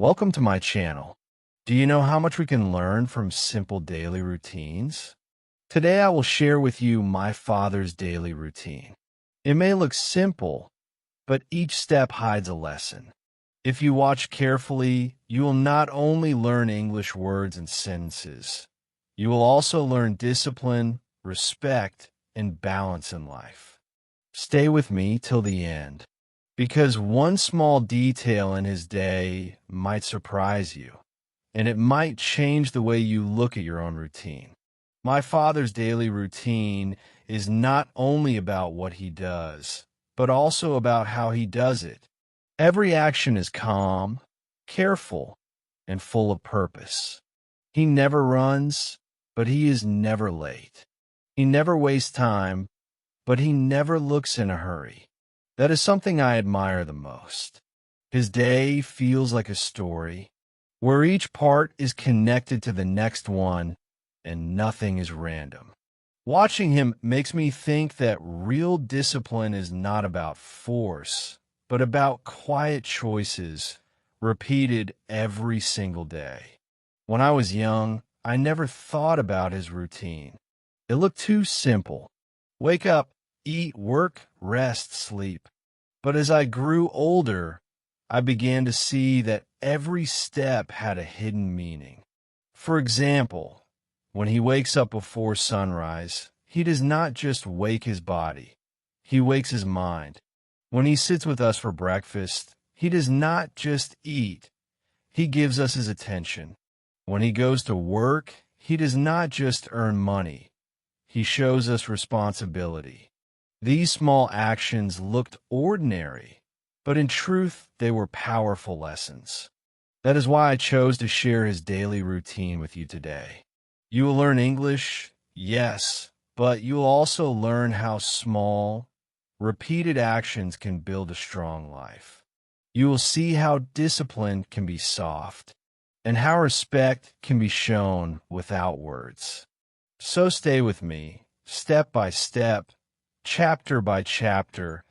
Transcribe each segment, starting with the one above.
Welcome to my channel. Do you know how much we can learn from simple daily routines? Today I will share with you my father's daily routine. It may look simple, but each step hides a lesson. If you watch carefully, you will not only learn English words and sentences, you will also learn discipline, respect, and balance in life. Stay with me till the end, because one small detail in his day might surprise you, and it might change the way you look at your own routine. My father's daily routine is not only about what he does, but also about how he does it. Every action is calm, careful, and full of purpose. He never runs, but he is never late. He never wastes time, but he never looks in a hurry. That is something I admire the most. His day feels like a story, where each part is connected to the next one and nothing is random. Watching him makes me think that real discipline is not about force, but about quiet choices repeated every single day. When I was young, I never thought about his routine. It looked too simple. Wake up, eat, work, rest, sleep. But as I grew older, I began to see that every step had a hidden meaning. For example, when he wakes up before sunrise, he does not just wake his body, he wakes his mind. When he sits with us for breakfast, he does not just eat, he gives us his attention. When he goes to work, he does not just earn money, he shows us responsibility. These small actions looked ordinary, but in truth, they were powerful lessons. That is why I chose to share his daily routine with you today. You will learn English, yes, but you will also learn how small, repeated actions can build a strong life. You will see how discipline can be soft, and how respect can be shown without words. So stay with me, step by step, chapter by chapter,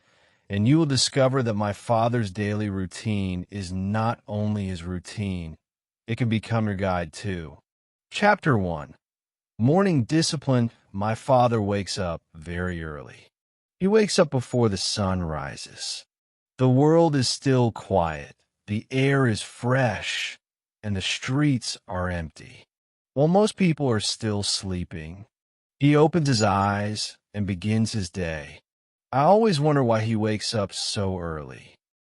and you will discover that my father's daily routine is not only his routine, it can become your guide too. Chapter 1. Morning Discipline. My father wakes up very early. He wakes up before the sun rises. The world is still quiet, the air is fresh, and the streets are empty. While most people are still sleeping, he opens his eyes and begins his day. I always wonder why he wakes up so early.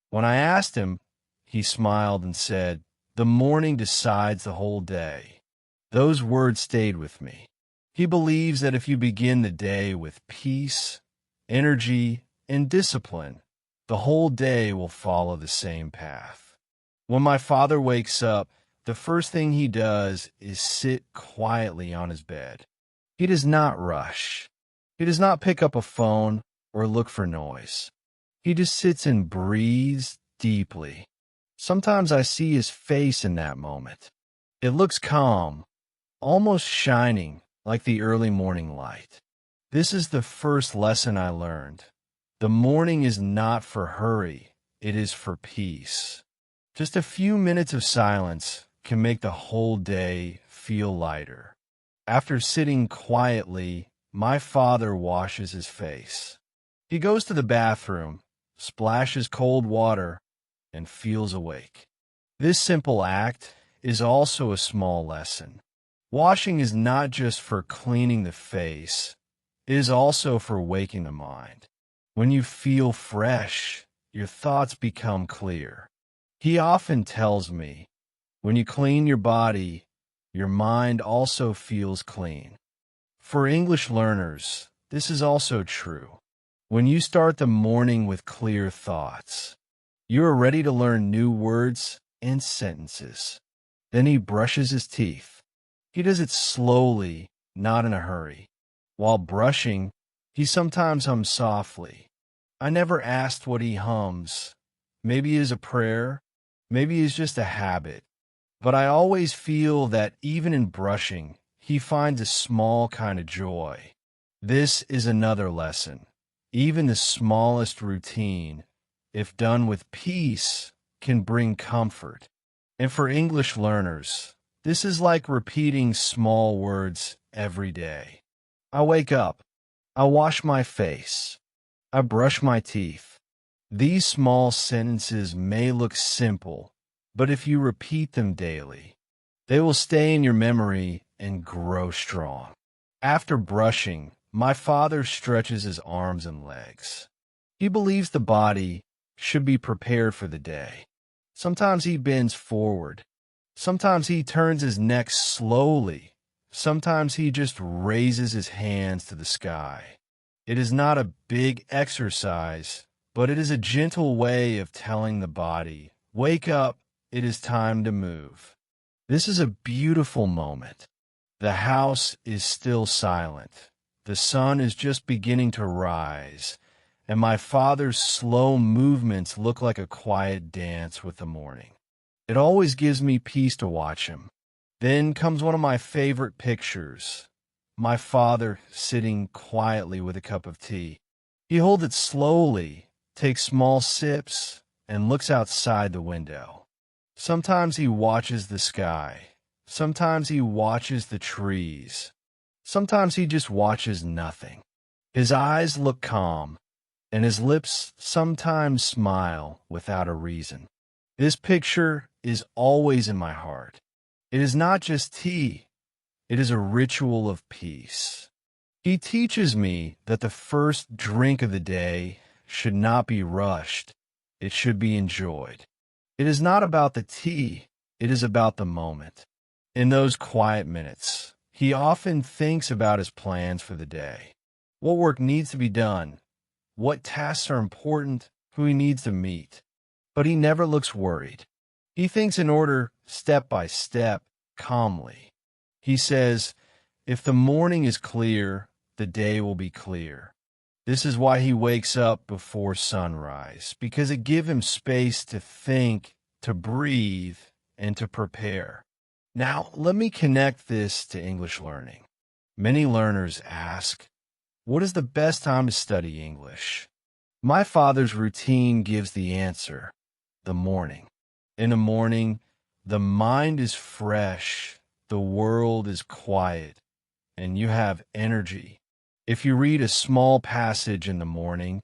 When I asked him, he smiled and said, "The morning decides the whole day." Those words stayed with me. He believes that if you begin the day with peace, energy, and discipline, the whole day will follow the same path. When my father wakes up, the first thing he does is sit quietly on his bed. He does not rush. He does not pick up a phone or look for noise. He just sits and breathes deeply. Sometimes I see his face in that moment. It looks calm, almost shining like the early morning light. This is the first lesson I learned. The morning is not for hurry, it is for peace. Just a few minutes of silence can make the whole day feel lighter. After sitting quietly, my father washes his face. He goes to the bathroom, splashes cold water, and feels awake. This simple act is also a small lesson. Washing is not just for cleaning the face, it is also for waking the mind. When you feel fresh, your thoughts become clear. He often tells me, when you clean your body, your mind also feels clean. For English learners, this is also true. When you start the morning with clear thoughts, you are ready to learn new words and sentences. Then he brushes his teeth. He does it slowly, not in a hurry. While brushing, he sometimes hums softly. I never asked what he hums. Maybe it is a prayer, maybe it's just a habit. But I always feel that even in brushing, he finds a small kind of joy. This is another lesson. Even the smallest routine, if done with peace, can bring comfort. And for English learners, this is like repeating small words every day. I wake up. I wash my face. I brush my teeth. These small sentences may look simple, but if you repeat them daily, they will stay in your memory and grow strong. After brushing, my father stretches his arms and legs. He believes the body should be prepared for the day. Sometimes he bends forward. Sometimes he turns his neck slowly. Sometimes he just raises his hands to the sky. It is not a big exercise, but it is a gentle way of telling the body, wake up, it is time to move. This is a beautiful moment. The house is still silent. The sun is just beginning to rise, and my father's slow movements look like a quiet dance with the morning. It always gives me peace to watch him. Then comes one of my favorite pictures. My father sitting quietly with a cup of tea. He holds it slowly, takes small sips, and looks outside the window. Sometimes he watches the sky. Sometimes he watches the trees. Sometimes he just watches nothing. His eyes look calm, and his lips sometimes smile without a reason. This picture is always in my heart. It is not just tea. It is a ritual of peace. He teaches me that the first drink of the day should not be rushed. It should be enjoyed. It is not about the tea. It is about the moment. In those quiet minutes, he often thinks about his plans for the day. What work needs to be done, what tasks are important, who he needs to meet. But he never looks worried. He thinks in order, step by step, calmly. He says, if the morning is clear, the day will be clear. This is why he wakes up before sunrise, because it gives him space to think, to breathe, and to prepare. Now, let me connect this to English learning. Many learners ask, what is the best time to study English? My father's routine gives the answer, the morning. In the morning, the mind is fresh, the world is quiet, and you have energy. If you read a small passage in the morning,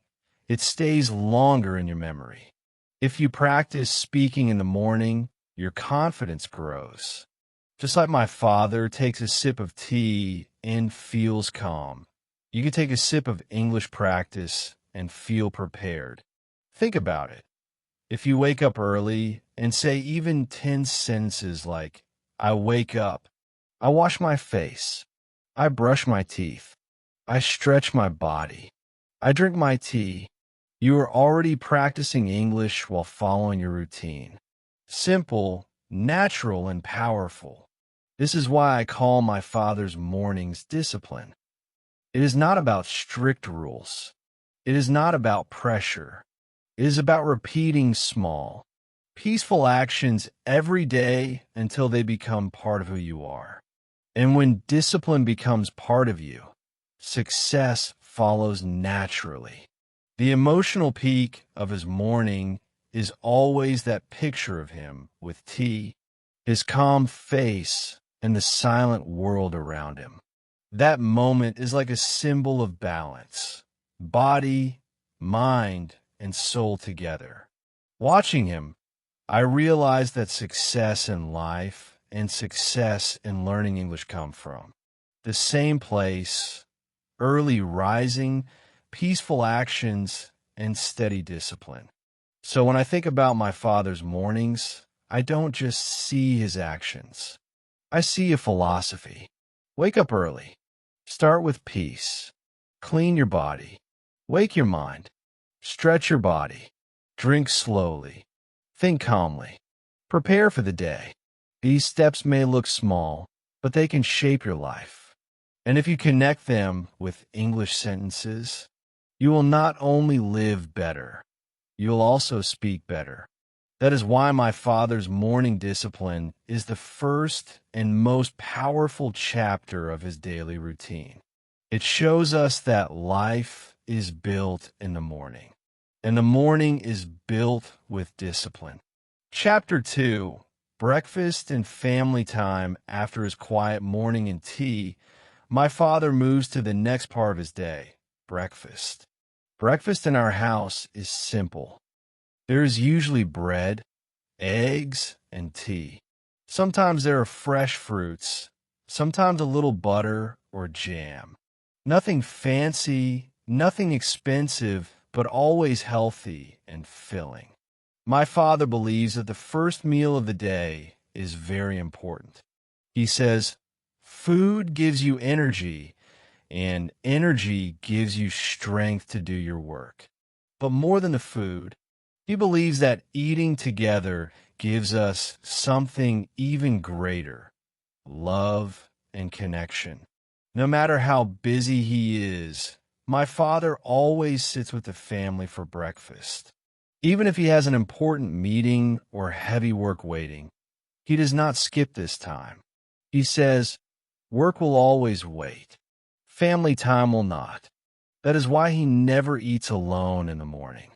it stays longer in your memory. If you practice speaking in the morning, your confidence grows. Just like my father takes a sip of tea and feels calm, you can take a sip of English practice and feel prepared. Think about it. If you wake up early and say even 10 sentences like, I wake up, I wash my face, I brush my teeth, I stretch my body, I drink my tea, you are already practicing English while following your routine. Simple, natural, and powerful. This is why I call my father's mornings discipline. It is not about strict rules. It is not about pressure. It is about repeating small, peaceful actions every day until they become part of who you are. And when discipline becomes part of you, success follows naturally. The emotional peak of his morning is always that picture of him with tea, his calm face, and the silent world around him. That moment is like a symbol of balance, body, mind, and soul together. Watching him, I realized that success in life and success in learning English come from the same place: early rising, peaceful actions, and steady discipline. So when I think about my father's mornings, I don't just see his actions. I see a philosophy. Wake up early. Start with peace. Clean your body. Wake your mind. Stretch your body. Drink slowly. Think calmly. Prepare for the day. These steps may look small, but they can shape your life. And if you connect them with English sentences, you will not only live better, you'll also speak better. That is why my father's morning discipline is the first and most powerful chapter of his daily routine. It shows us that life is built in the morning, and the morning is built with discipline. Chapter 2 breakfast and family time after his quiet morning and tea, my father moves to the next part of his day, breakfast. Breakfast in our house is simple. There is usually bread, eggs, and tea. Sometimes there are fresh fruits, sometimes a little butter or jam. Nothing fancy, nothing expensive, but always healthy and filling. My father believes that the first meal of the day is very important. He says, food gives you energy, and energy gives you strength to do your work. But more than the food, he believes that eating together gives us something even greater, love and connection. No matter how busy he is, my father always sits with the family for breakfast. Even if he has an important meeting or heavy work waiting, he does not skip this time. He says, work will always wait. Family time will not. That is why he never eats alone in the morning.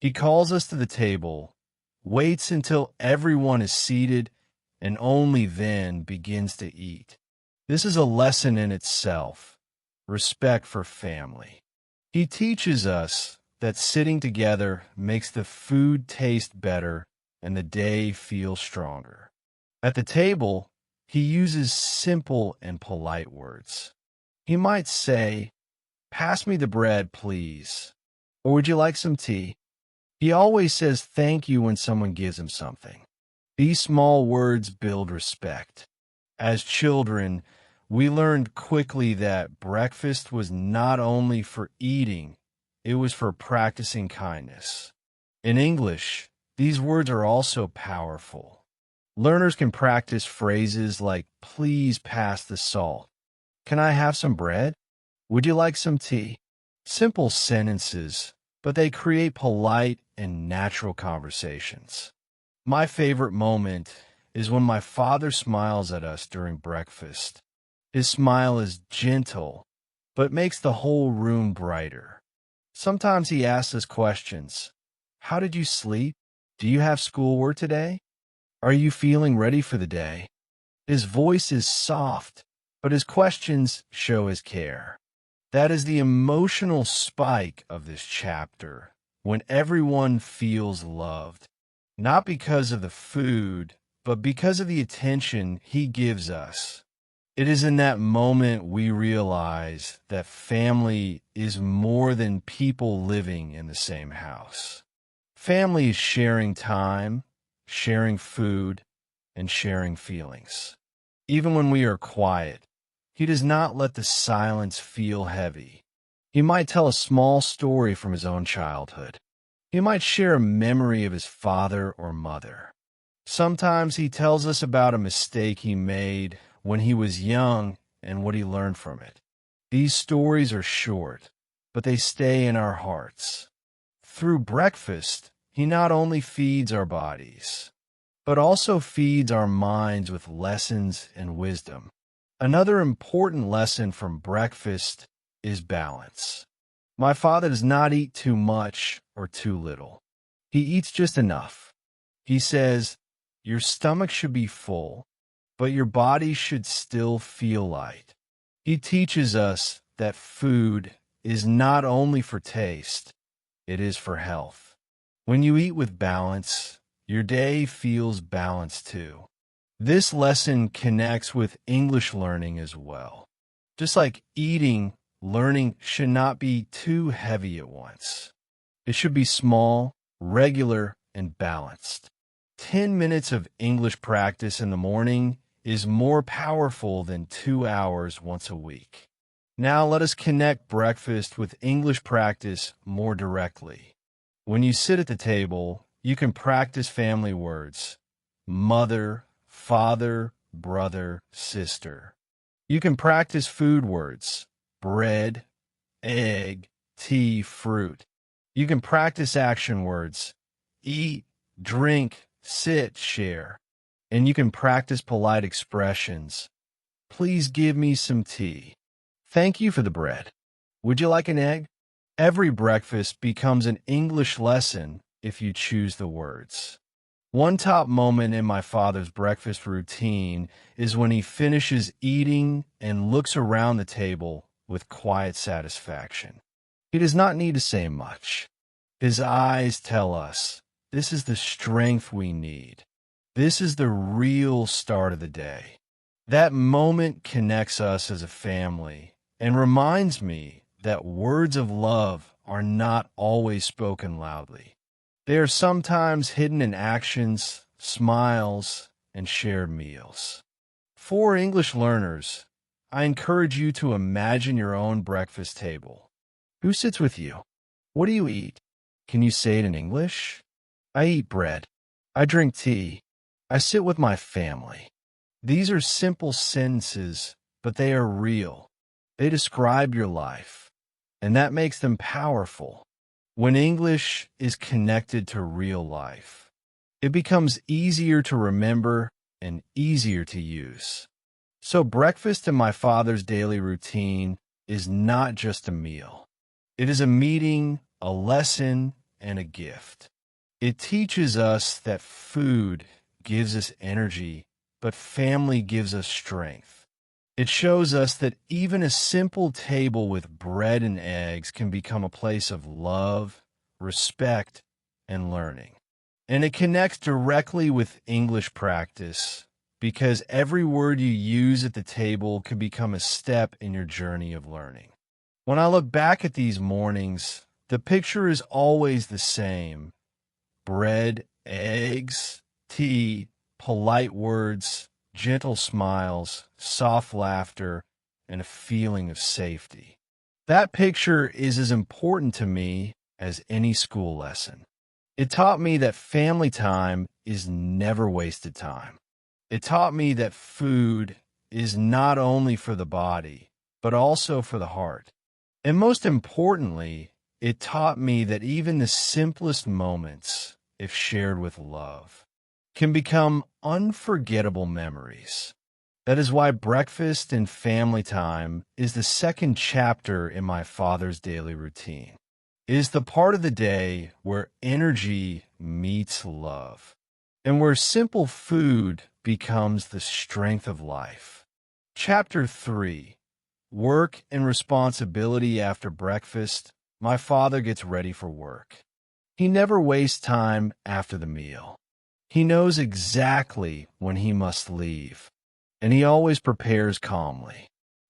He calls us to the table, waits until everyone is seated, and only then begins to eat. This is a lesson in itself, respect for family. He teaches us that sitting together makes the food taste better and the day feel stronger. At the table, he uses simple and polite words. He might say, "Pass me the bread, please," or "Would you like some tea?" He always says thank you when someone gives him something. These small words build respect. As children, we learned quickly that breakfast was not only for eating, it was for practicing kindness. In English, these words are also powerful. Learners can practice phrases like, "Please pass the salt." "Can I have some bread?" "Would you like some tea?" Simple sentences, but they create polite and natural conversations. My favorite moment is when my father smiles at us during breakfast. His smile is gentle, but makes the whole room brighter. Sometimes he asks us questions. "How did you sleep? Do you have schoolwork today? Are you feeling ready for the day?" His voice is soft, but his questions show his care. That is the emotional spike of this chapter, when everyone feels loved, not because of the food, but because of the attention he gives us. It is in that moment we realize that family is more than people living in the same house. Family is sharing time, sharing food, and sharing feelings. Even when we are quiet, he does not let the silence feel heavy. He might tell a small story from his own childhood. He might share a memory of his father or mother. Sometimes he tells us about a mistake he made when he was young and what he learned from it. These stories are short, but they stay in our hearts. Through breakfast, he not only feeds our bodies, but also feeds our minds with lessons and wisdom. Another important lesson from breakfast is balance. My father does not eat too much or too little. He eats just enough. He says, your stomach should be full, but your body should still feel light. He teaches us that food is not only for taste, it is for health. When you eat with balance, your day feels balanced too. This lesson connects with English learning as well. Just like eating, learning should not be too heavy at once. It should be small, regular, and balanced. 10 minutes of English practice in the morning is more powerful than 2 hours once a week. Now let us connect breakfast with English practice more directly. When you sit at the table, you can practice family words: mother, father, brother, sister. You can practice food words: bread, egg, tea, fruit. You can practice action words: eat, drink, sit, share. And you can practice polite expressions: please give me some tea. Thank you for the bread. Would you like an egg? Every breakfast becomes an English lesson if you choose the words. One top moment in my father's breakfast routine is when he finishes eating and looks around the table with quiet satisfaction. He does not need to say much. His eyes tell us this is the strength we need. This is the real start of the day. That moment connects us as a family and reminds me that words of love are not always spoken loudly. They are sometimes hidden in actions, smiles, and shared meals. For English learners, I encourage you to imagine your own breakfast table. Who sits with you? What do you eat? Can you say it in English? I eat bread. I drink tea. I sit with my family. These are simple sentences, but they are real. They describe your life, and that makes them powerful. When English is connected to real life, it becomes easier to remember and easier to use. So breakfast in my father's daily routine is not just a meal. It is a meeting, a lesson, and a gift. It teaches us that food gives us energy, but family gives us strength. It shows us that even a simple table with bread and eggs can become a place of love, respect, and learning. And it connects directly with English practice because every word you use at the table can become a step in your journey of learning. When I look back at these mornings, the picture is always the same: bread, eggs, tea, polite words, gentle smiles, soft laughter, and a feeling of safety. That picture is as important to me as any school lesson. It taught me that family time is never wasted time. It taught me that food is not only for the body, but also for the heart. And most importantly, it taught me that even the simplest moments, if shared with love, can become unforgettable memories. That is why breakfast and family time is the second chapter in my father's daily routine. It is the part of the day where energy meets love, and where simple food becomes the strength of life. Chapter 3: Work and Responsibility. After breakfast, my father gets ready for work. He never wastes time after the meal. He knows exactly when he must leave, and he always prepares calmly.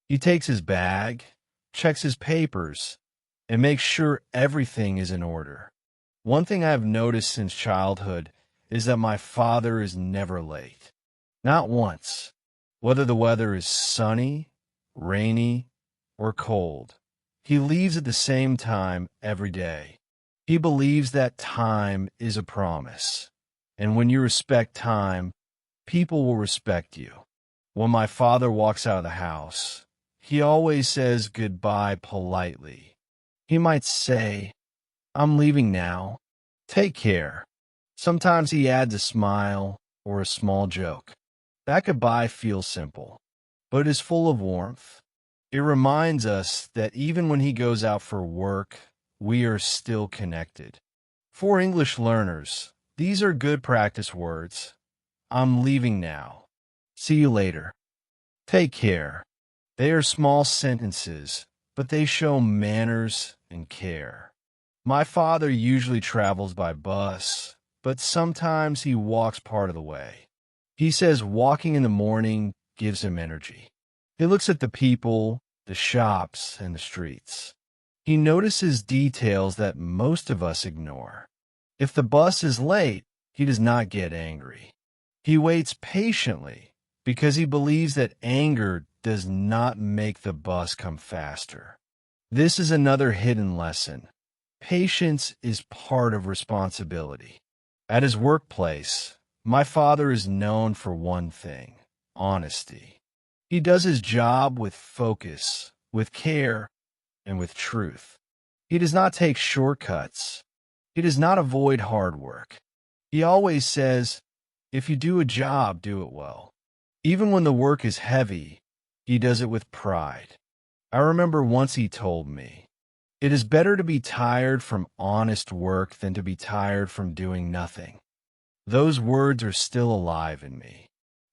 He takes his bag, checks his papers, and makes sure everything is in order. One thing I have noticed since childhood is that my father is never late. Not once. Whether the weather is sunny, rainy, or cold, he leaves at the same time every day. He believes that time is a promise, and when you respect time, people will respect you. When my father walks out of the house, he always says goodbye politely. He might say, "I'm leaving now. Take care." Sometimes he adds a smile or a small joke. That goodbye feels simple, but it is full of warmth. It reminds us that even when he goes out for work, we are still connected. For English learners, these are good practice words. I'm leaving now. See you later. Take care. They are small sentences, but they show manners and care. My father usually travels by bus, but sometimes he walks part of the way. He says walking in the morning gives him energy. He looks at the people, the shops, and the streets. He notices details that most of us ignore. If the bus is late, he does not get angry. He waits patiently because he believes that anger does not make the bus come faster. This is another hidden lesson. Patience is part of responsibility. At his workplace, my father is known for one thing: honesty. He does his job with focus, with care, and with truth. He does not take shortcuts. He does not avoid hard work. He always says, if you do a job, do it well. Even when the work is heavy, he does it with pride. I remember once he told me, "It is better to be tired from honest work than to be tired from doing nothing." those words are still alive in me.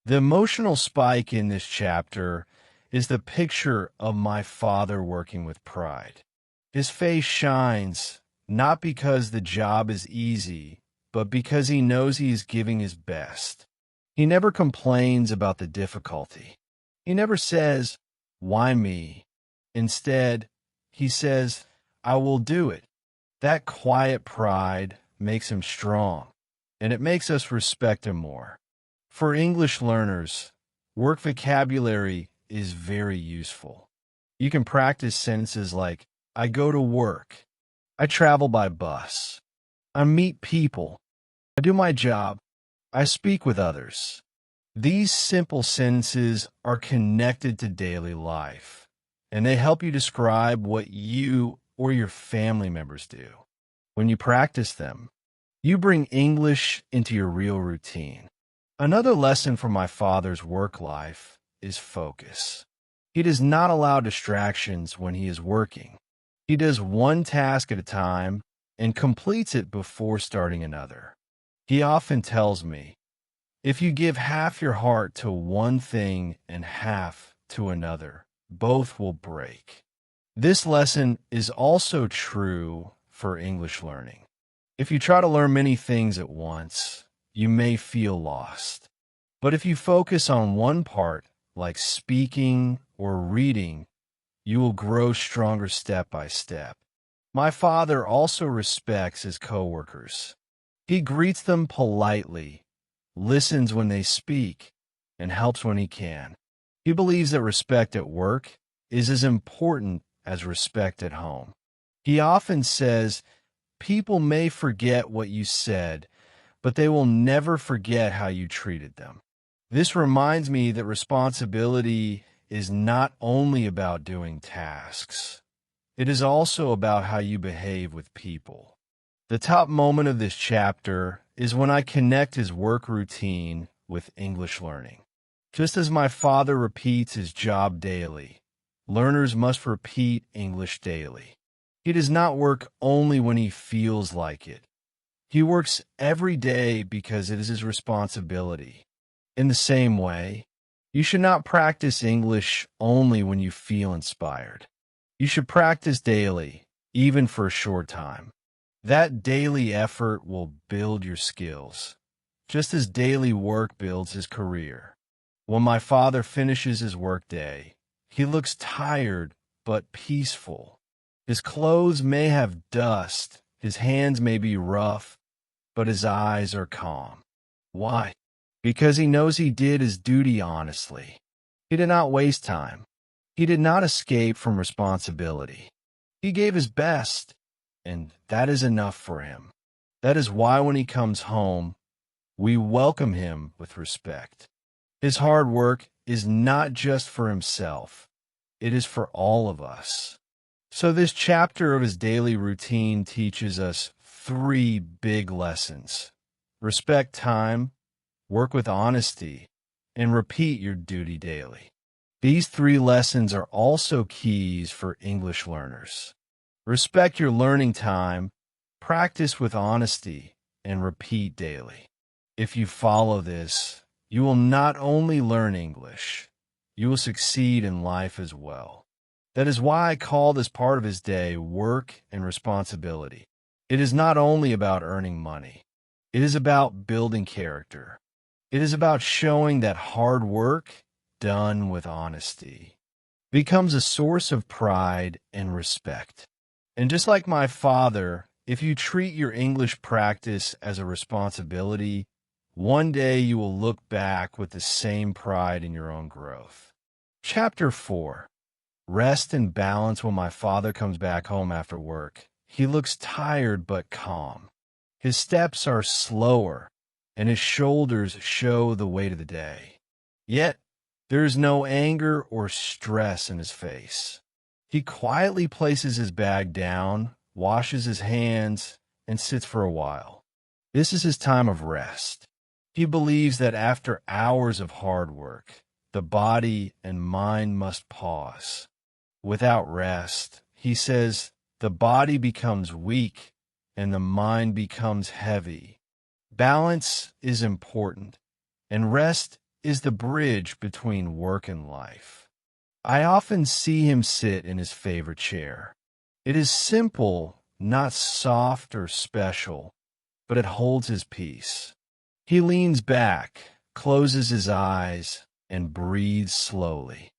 The emotional spike in this chapter is the picture of my father working with pride. His face shines not because the job is easy, but because he knows he is giving his best. He never complains about the difficulty. He never says, "Why me?" Instead, he says, "I will do it." That quiet pride makes him strong, and it makes us respect him more. For English learners, work vocabulary is very useful. You can practice sentences like, I go to work, I travel by bus, I meet people, I do my job, I speak with others. These simple sentences are connected to daily life, and they help you describe what you or your family members do. When you practice them, you bring English into your real routine. Another lesson from my father's work life is focus. He does not allow distractions when he is working. He does one task at a time and completes it before starting another. He often tells me, if you give half your heart to one thing and half to another, both will break. This lesson is also true for English learning. If you try to learn many things at once, you may feel lost. But if you focus on one part, like speaking or reading, you will grow stronger step by step. My father also respects his coworkers. He greets them politely, listens when they speak, and helps when he can. He believes that respect at work is as important as respect at home. He often says, people may forget what you said, but they will never forget how you treated them. This reminds me that responsibility is not only about doing tasks. It is also about how you behave with people. The top moment of this chapter is when I connect his work routine with English learning. Just as my father repeats his job daily, learners must repeat English daily. He does not work only when he feels like it. He works every day because it is his responsibility. In the same way, you should not practice English only when you feel inspired. You should practice daily, even for a short time. That daily effort will build your skills, just as daily work builds his career. When my father finishes his workday, he looks tired but peaceful. His clothes may have dust, his hands may be rough, but his eyes are calm. Why? Because he knows he did his duty honestly. He did not waste time. He did not escape from responsibility. He gave his best, and that is enough for him. That is why when he comes home, we welcome him with respect. His hard work is not just for himself. It is for all of us. So this chapter of his daily routine teaches us 3 big lessons. Respect time, work with honesty, and repeat your duty daily. These 3 lessons are also keys for English learners. Respect your learning time, practice with honesty, and repeat daily. If you follow this, you will not only learn English, you will succeed in life as well. That is why I call this part of his day work and responsibility. It is not only about earning money. It is about building character. It is about showing that hard work, done with honesty, becomes a source of pride and respect. And just like my father, if you treat your English practice as a responsibility, one day you will look back with the same pride in your own growth. Chapter 4. Rest and balance. When my father comes back home after work, he looks tired but calm. His steps are slower, and his shoulders show the weight of the day. Yet, there is no anger or stress in his face. He quietly places his bag down, washes his hands, and sits for a while. This is his time of rest. He believes that after hours of hard work, the body and mind must pause. Without rest, he says, the body becomes weak and the mind becomes heavy. Balance is important, and rest is the bridge between work and life. I often see him sit in his favorite chair. It is simple, not soft or special, but it holds his peace. He leans back, closes his eyes, and breathes slowly.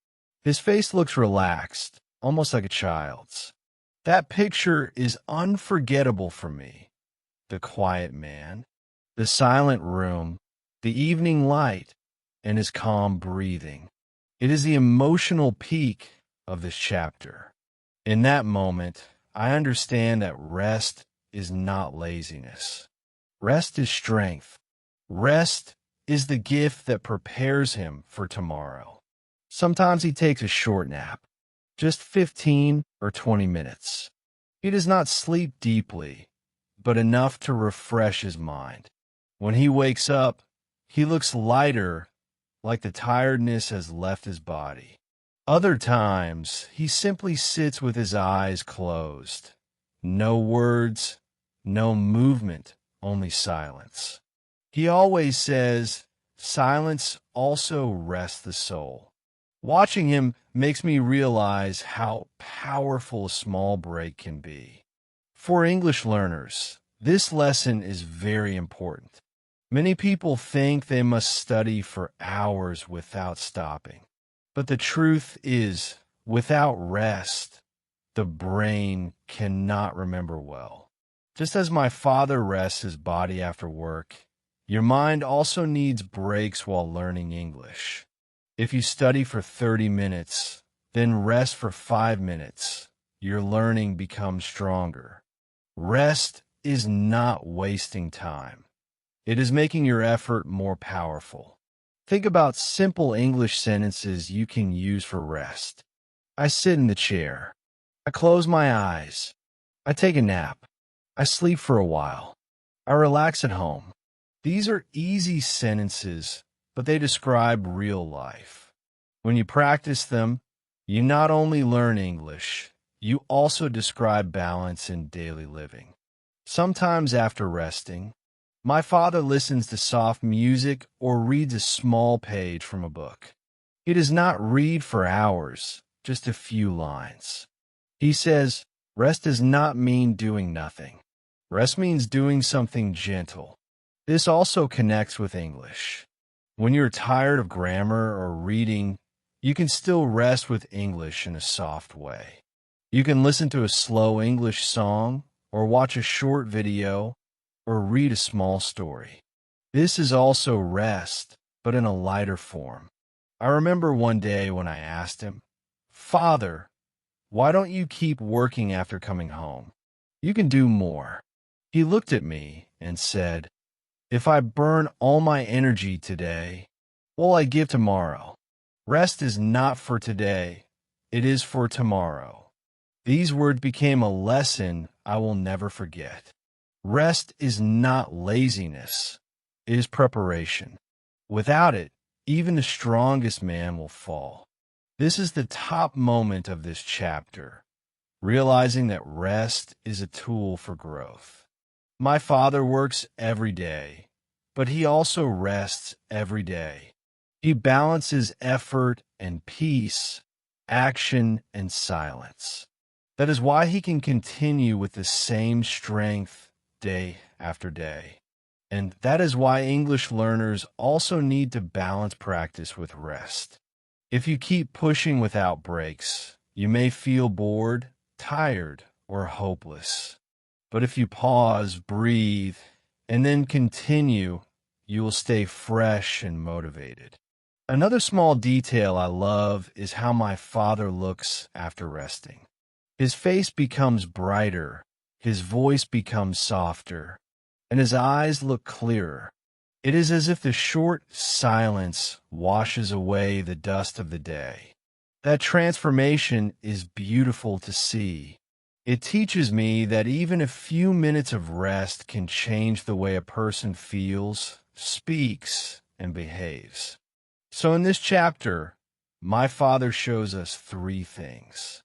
His face looks relaxed, almost like a child's. That picture is unforgettable for me. The quiet man, the silent room, the evening light, and his calm breathing. It is the emotional peak of this chapter. In that moment, I understand that rest is not laziness. Rest is strength. Rest is the gift that prepares him for tomorrow. Sometimes he takes a short nap, just 15 or 20 minutes. He does not sleep deeply, but enough to refresh his mind. When he wakes up, he looks lighter, like the tiredness has left his body. Other times, he simply sits with his eyes closed. No words, no movement, only silence. He always says, silence also rests the soul. Watching him makes me realize how powerful a small break can be. For English learners, this lesson is very important. Many people think they must study for hours without stopping. But the truth is, without rest, the brain cannot remember well. Just as my father rests his body after work, your mind also needs breaks while learning English. If you study for 30 minutes, then rest for 5 minutes, your learning becomes stronger. Rest is not wasting time. It is making your effort more powerful. Think about simple English sentences you can use for rest. I sit in the chair. I close my eyes. I take a nap. I sleep for a while. I relax at home. These are easy sentences, but they describe real life. When you practice them, you not only learn English, you also describe balance in daily living. Sometimes after resting, my father listens to soft music or reads a small page from a book. He does not read for hours, just a few lines. He says, rest does not mean doing nothing. Rest means doing something gentle. This also connects with English. When you're tired of grammar or reading, you can still rest with English in a soft way. You can listen to a slow English song, or watch a short video, or read a small story. This is also rest, but in a lighter form. I remember one day when I asked him, "Father, why don't you keep working after coming home? You can do more." He looked at me and said, "If I burn all my energy today, what will I give tomorrow? Rest is not for today, it is for tomorrow." These words became a lesson I will never forget. Rest is not laziness, it is preparation. Without it, even the strongest man will fall. This is the top moment of this chapter, realizing that rest is a tool for growth. My father works every day, but he also rests every day. He balances effort and peace, action and silence. That is why he can continue with the same strength day after day. And that is why English learners also need to balance practice with rest. If you keep pushing without breaks, you may feel bored, tired, or hopeless. But if you pause, breathe, and then continue, you will stay fresh and motivated. Another small detail I love is how my father looks after resting. His face becomes brighter, his voice becomes softer, and his eyes look clearer. It is as if the short silence washes away the dust of the day. That transformation is beautiful to see. It teaches me that even a few minutes of rest can change the way a person feels, speaks, and behaves. So in this chapter, my father shows us 3 things.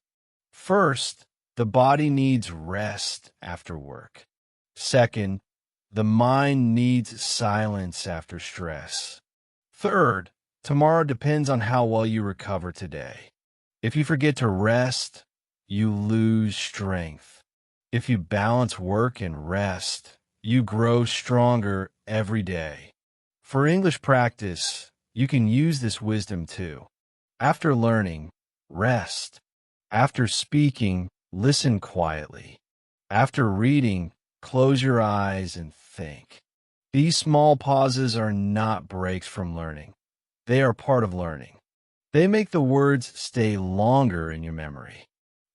First, the body needs rest after work. Second, The mind needs silence after stress. Third, tomorrow depends on how well you recover today. If you forget to rest, you lose strength. If you balance work and rest, you grow stronger every day. For English practice, you can use this wisdom too. After learning, rest. After speaking, listen quietly. After reading, close your eyes and think. These small pauses are not breaks from learning. They are part of learning. They make the words stay longer in your memory.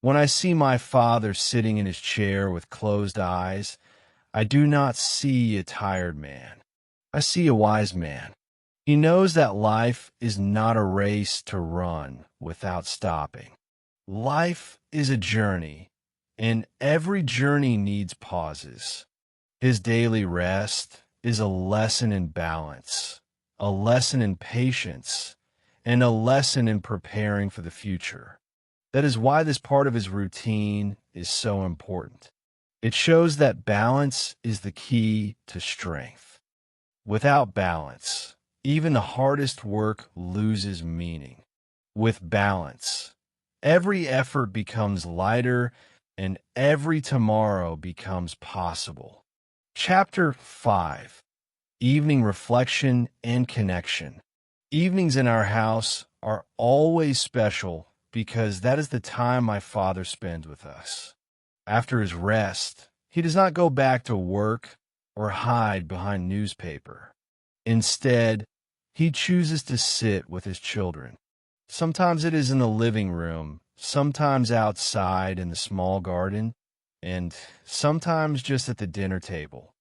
When I see my father sitting in his chair with closed eyes, I do not see a tired man. I see a wise man. He knows that life is not a race to run without stopping. Life is a journey, and every journey needs pauses. His daily rest is a lesson in balance, a lesson in patience, and a lesson in preparing for the future. That is why this part of his routine is so important. It shows that balance is the key to strength. Without balance, even the hardest work loses meaning. With balance, every effort becomes lighter and every tomorrow becomes possible. Chapter 5: Evening Reflection and Connection. Evenings in our house are always special because that is the time my father spends with us. After his rest, he does not go back to work or hide behind newspaper. Instead, he chooses to sit with his children. Sometimes it is in the living room, sometimes outside in the small garden, and sometimes just at the dinner table.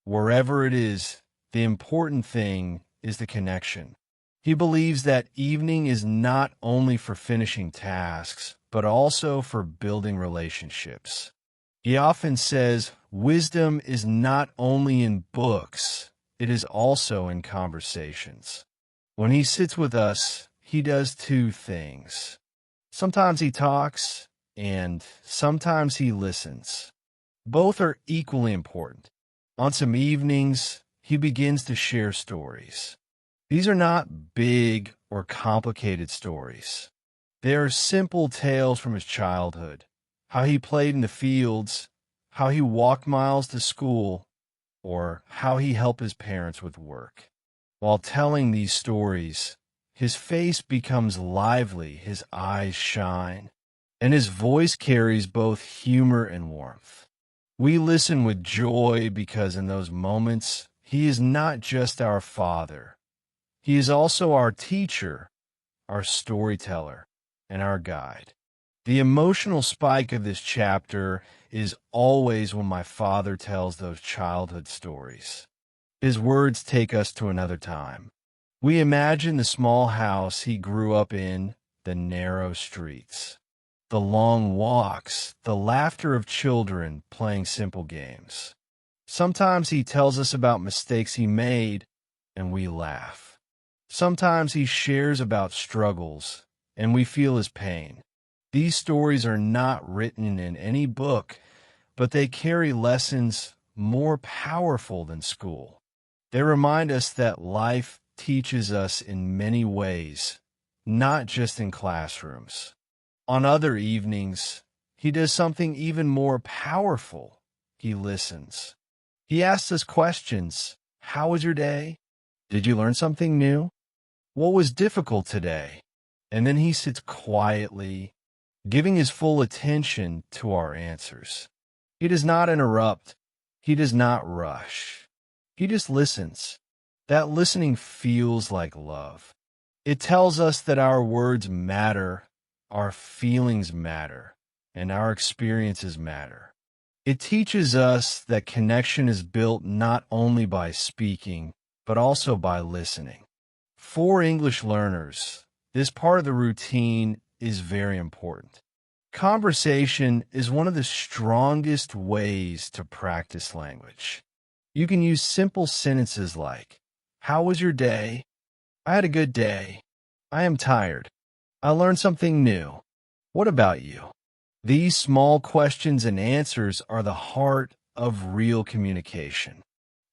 Wherever it is, the important thing is the connection. He believes that evening is not only for finishing tasks, but also for building relationships. He often says, wisdom is not only in books, it is also in conversations. When he sits with us, he does two things. Sometimes he talks, and sometimes he listens. Both are equally important. On some evenings, he begins to share stories. These are not big or complicated stories. They are simple tales from his childhood, how he played in the fields, how he walked miles to school, or how he helped his parents with work. While telling these stories, his face becomes lively, his eyes shine, and his voice carries both humor and warmth. We listen with joy because in those moments, he is not just our father. He is also our teacher, our storyteller, and our guide. The emotional spike of this chapter is always when my father tells those childhood stories. His words take us to another time. We imagine the small house he grew up in, the narrow streets, the long walks, the laughter of children playing simple games. Sometimes he tells us about mistakes he made, and we laugh. Sometimes he shares about struggles, and we feel his pain. These stories are not written in any book, but they carry lessons more powerful than school. They remind us that life teaches us in many ways, not just in classrooms. On other evenings, he does something even more powerful. He listens. He asks us questions. How was your day? Did you learn something new? What was difficult today? And then he sits quietly, giving his full attention to our answers. He does not interrupt. He does not rush. He just listens. That listening feels like love. It tells us that our words matter, our feelings matter, and our experiences matter. It teaches us that connection is built not only by speaking, but also by listening. For English learners, this part of the routine is very important. Conversation is one of the strongest ways to practice language. You can use simple sentences like, "How was your day?" "I had a good day." "I am tired." "I learned something new." "What about you?" These small questions and answers are the heart of real communication.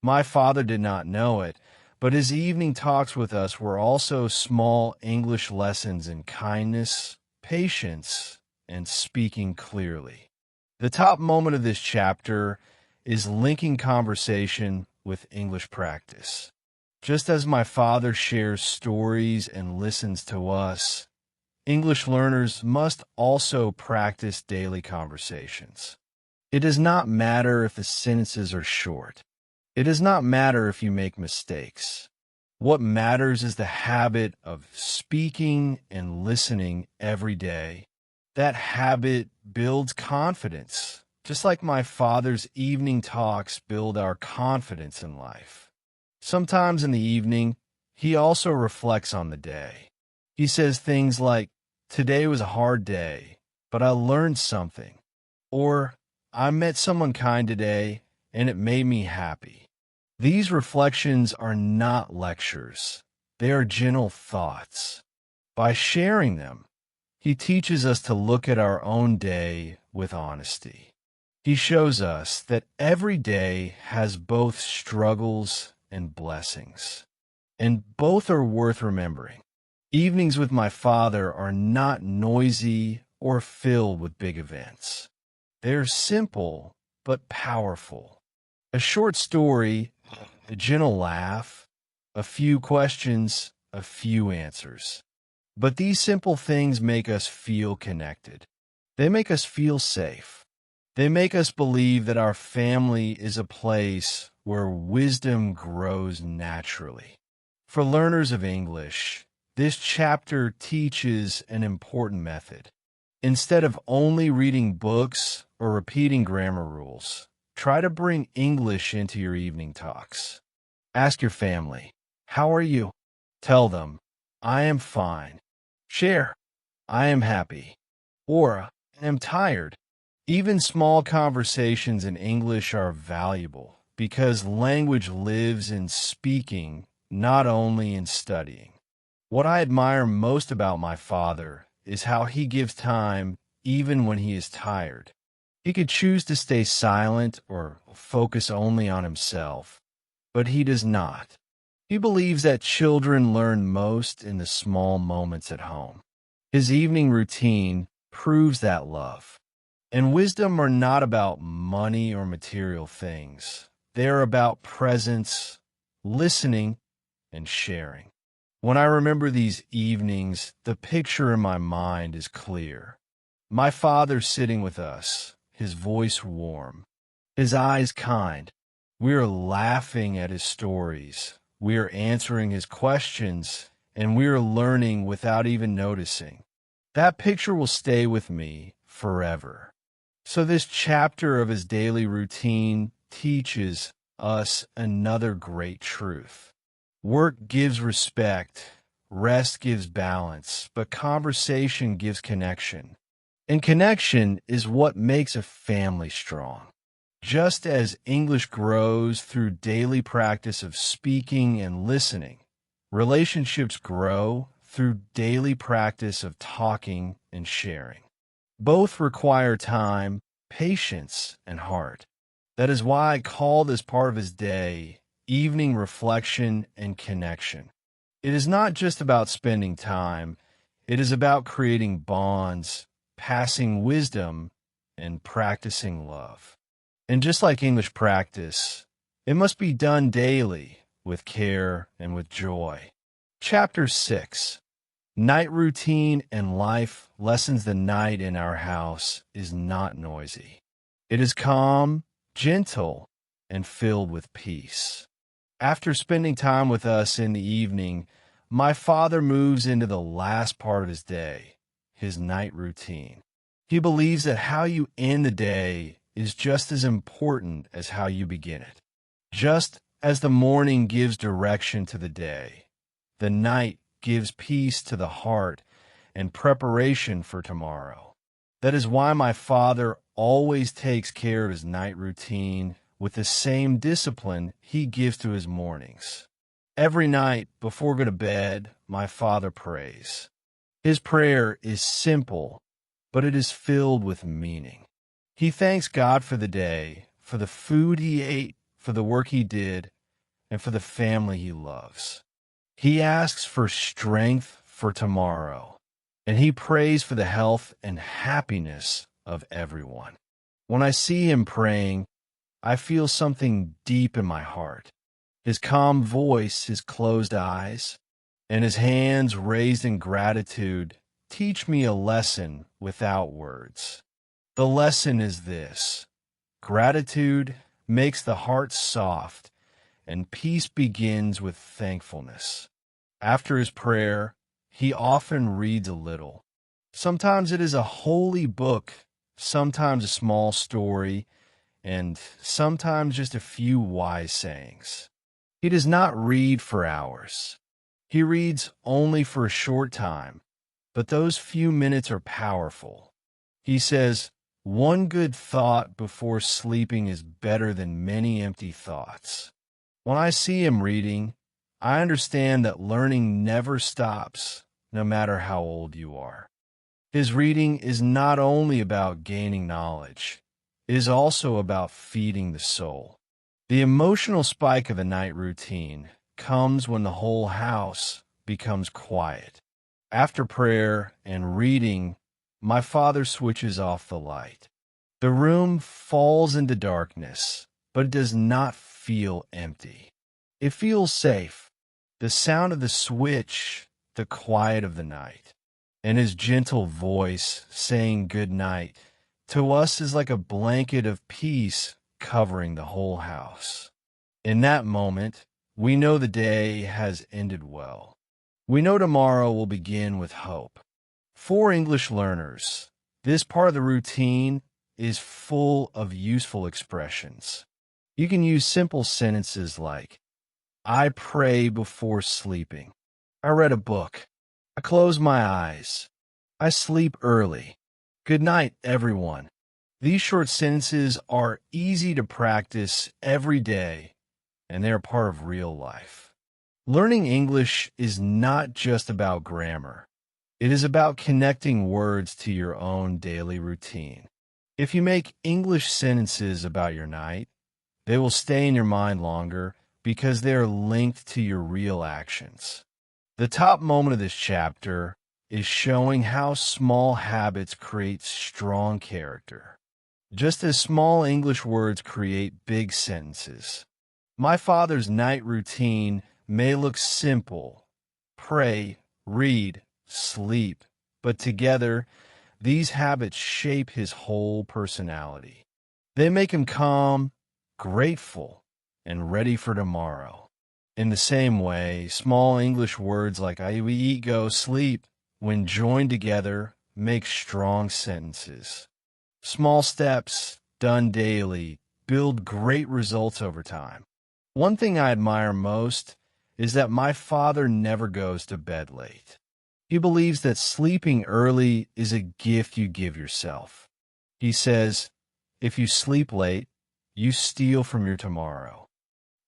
My father did not know it, but his evening talks with us were also small English lessons in kindness, patience, and speaking clearly. The top moment of this chapter is linking conversation with English practice. Just as my father shares stories and listens to us, English learners must also practice daily conversations. It does not matter if the sentences are short. It does not matter if you make mistakes. What matters is the habit of speaking and listening every day. That habit builds confidence, just like my father's evening talks build our confidence in life. Sometimes in the evening, he also reflects on the day. He says things like, "Today was a hard day, but I learned something." Or, "I met someone kind today, and it made me happy." These reflections are not lectures. They are gentle thoughts. By sharing them, he teaches us to look at our own day with honesty. He shows us that every day has both struggles and blessings, and both are worth remembering. Evenings with my father are not noisy or filled with big events. They're simple but powerful. A short story, a gentle laugh, a few questions, a few answers. But these simple things make us feel connected. They make us feel safe. They make us believe that our family is a place where wisdom grows naturally. For learners of English, this chapter teaches an important method. Instead of only reading books or repeating grammar rules, try to bring English into your evening talks. Ask your family, "How are you?" Tell them, "I am fine." Share, "I am happy," or "I am tired." Even small conversations in English are valuable because language lives in speaking, not only in studying. What I admire most about my father is how he gives time even when he is tired. He could choose to stay silent or focus only on himself, but he does not. He believes that children learn most in the small moments at home. His evening routine proves that love. And wisdom are not about money or material things. They are about presence, listening, and sharing. When I remember these evenings, the picture in my mind is clear. My father sitting with us, his voice warm, his eyes kind. We are laughing at his stories. We are answering his questions, and we are learning without even noticing. That picture will stay with me forever. So this chapter of his daily routine teaches us another great truth. Work gives respect, rest gives balance, but conversation gives connection. And connection is what makes a family strong. Just as English grows through daily practice of speaking and listening, relationships grow through daily practice of talking and sharing. Both require time, patience, and heart. That is why I call this part of his day evening reflection and connection. It is not just about spending time, it is about creating bonds, passing wisdom, and practicing love. And just like English practice, it must be done daily with care and with joy. Chapter 6. Night routine and life lessons. The night in our house is not noisy. It is calm, gentle, and filled with peace. After spending time with us in the evening, my father moves into the last part of his day, his night routine. He believes that how you end the day is just as important as how you begin it. Just as the morning gives direction to the day, the night gives peace to the heart and preparation for tomorrow. That is why my father always takes care of his night routine with the same discipline he gives to his mornings. Every night before going to bed, my father prays. His prayer is simple, but it is filled with meaning. He thanks God for the day, for the food he ate, for the work he did, and for the family he loves. He asks for strength for tomorrow, and he prays for the health and happiness of everyone. When I see him praying, I feel something deep in my heart. His calm voice, his closed eyes, and his hands raised in gratitude teach me a lesson without words. The lesson is this: gratitude makes the heart soft, and peace begins with thankfulness. After his prayer, he often reads a little. Sometimes it is a holy book, sometimes a small story, and sometimes just a few wise sayings. He does not read for hours. He reads only for a short time, but those few minutes are powerful. He says, "One good thought before sleeping is better than many empty thoughts." When I see him reading, I understand that learning never stops, no matter how old you are. His reading is not only about gaining knowledge, it is also about feeding the soul. The emotional spike of a night routine comes when the whole house becomes quiet. After prayer and reading, my father switches off the light. The room falls into darkness, but it does not feel empty. It feels safe. The sound of the switch, the quiet of the night, and his gentle voice saying good night to us is like a blanket of peace covering the whole house. In that moment, we know the day has ended well. We know tomorrow will begin with hope. For English learners, this part of the routine is full of useful expressions. You can use simple sentences like, "I pray before sleeping." "I read a book." "I close my eyes." "I sleep early." "Good night, everyone." These short sentences are easy to practice every day, and they are part of real life. Learning English is not just about grammar. It is about connecting words to your own daily routine. If you make English sentences about your night, they will stay in your mind longer because they are linked to your real actions. The top moment of this chapter is showing how small habits create strong character. Just as small English words create big sentences. My father's night routine may look simple: pray, read, sleep, but together, these habits shape his whole personality. They make him calm, grateful, and ready for tomorrow. In the same way, small English words like I eat, go, sleep, when joined together, make strong sentences. Small steps, done daily, build great results over time. One thing I admire most is that my father never goes to bed late. He believes that sleeping early is a gift you give yourself. He says, "If you sleep late, you steal from your tomorrow."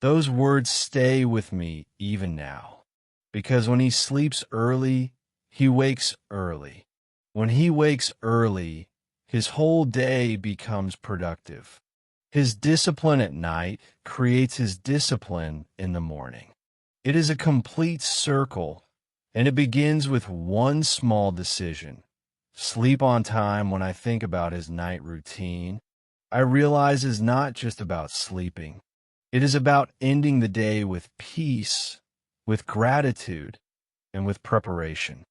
Those words stay with me even now, because when he sleeps early, he wakes early. When he wakes early, his whole day becomes productive. His discipline at night creates his discipline in the morning. It is a complete circle, and it begins with one small decision. Sleep on time. When I think about his night routine, I realize it's not just about sleeping. It is about ending the day with peace, with gratitude, and with preparation.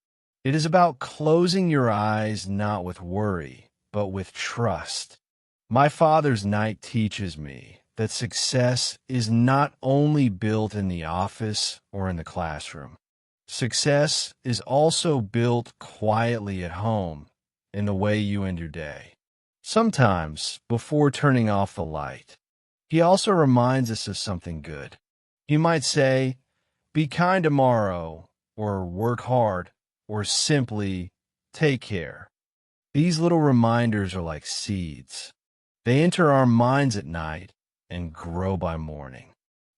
It is about closing your eyes not with worry, but with trust. My father's night teaches me that success is not only built in the office or in the classroom. Success is also built quietly at home in the way you end your day. Sometimes, before turning off the light, he also reminds us of something good. He might say, "Be kind tomorrow," or "Work hard," or simply, "Take care." These little reminders are like seeds. They enter our minds at night and grow by morning.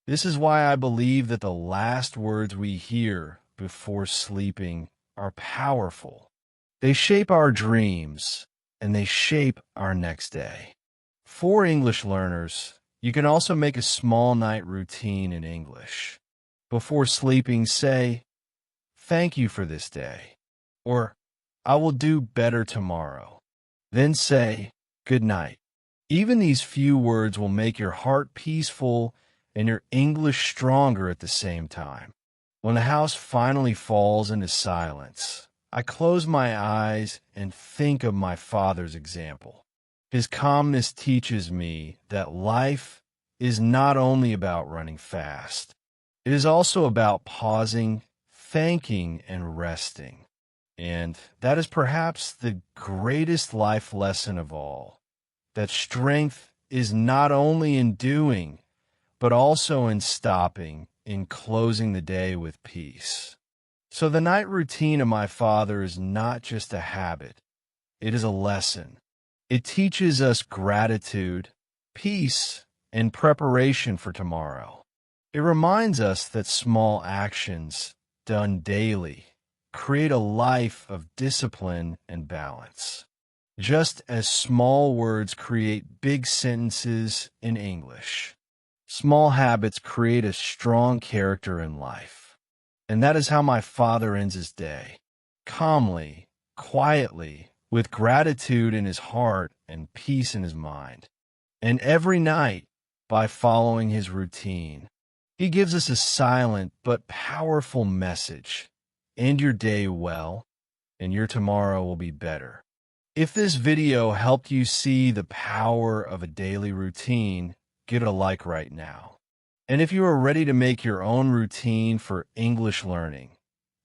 This is why I believe that the last words we hear before sleeping are powerful. They shape our dreams, and they shape our next day. For English learners, You can also make a small night routine in English. Before sleeping, say, "Thank you for this day," or "I will do better tomorrow." Then say, "Good night." Even these few words will make your heart peaceful and your English stronger at the same time. When the house finally falls into silence, I close my eyes and think of my father's example. His calmness teaches me that life is not only about running fast. It is also about pausing, thanking, and resting. And that is perhaps the greatest life lesson of all, that strength is not only in doing, but also in stopping, in closing the day with peace. So the night routine of my father is not just a habit, it is a lesson. It teaches us gratitude, peace, and preparation for tomorrow. It reminds us that small actions done daily create a life of discipline and balance. Just as small words create big sentences in English, small habits create a strong character in life. And that is how my father ends his day, calmly, quietly, with gratitude in his heart and peace in his mind. And every night, by following his routine, he gives us a silent but powerful message. End your day well, and your tomorrow will be better. If this video helped you see the power of a daily routine, give it a like right now. And if you are ready to make your own routine for English learning,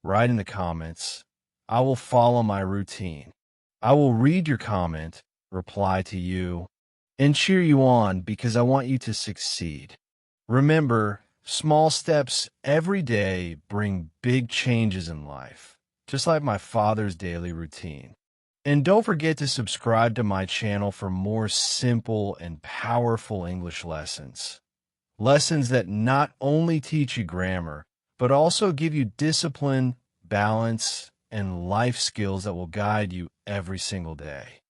write in the comments, "I will follow my routine." I will read your comment, reply to you, and cheer you on because I want you to succeed. Remember, small steps every day bring big changes in life, just like my father's daily routine. And don't forget to subscribe to my channel for more simple and powerful English lessons. Lessons that not only teach you grammar, but also give you discipline, balance, and life skills that will guide you every single day.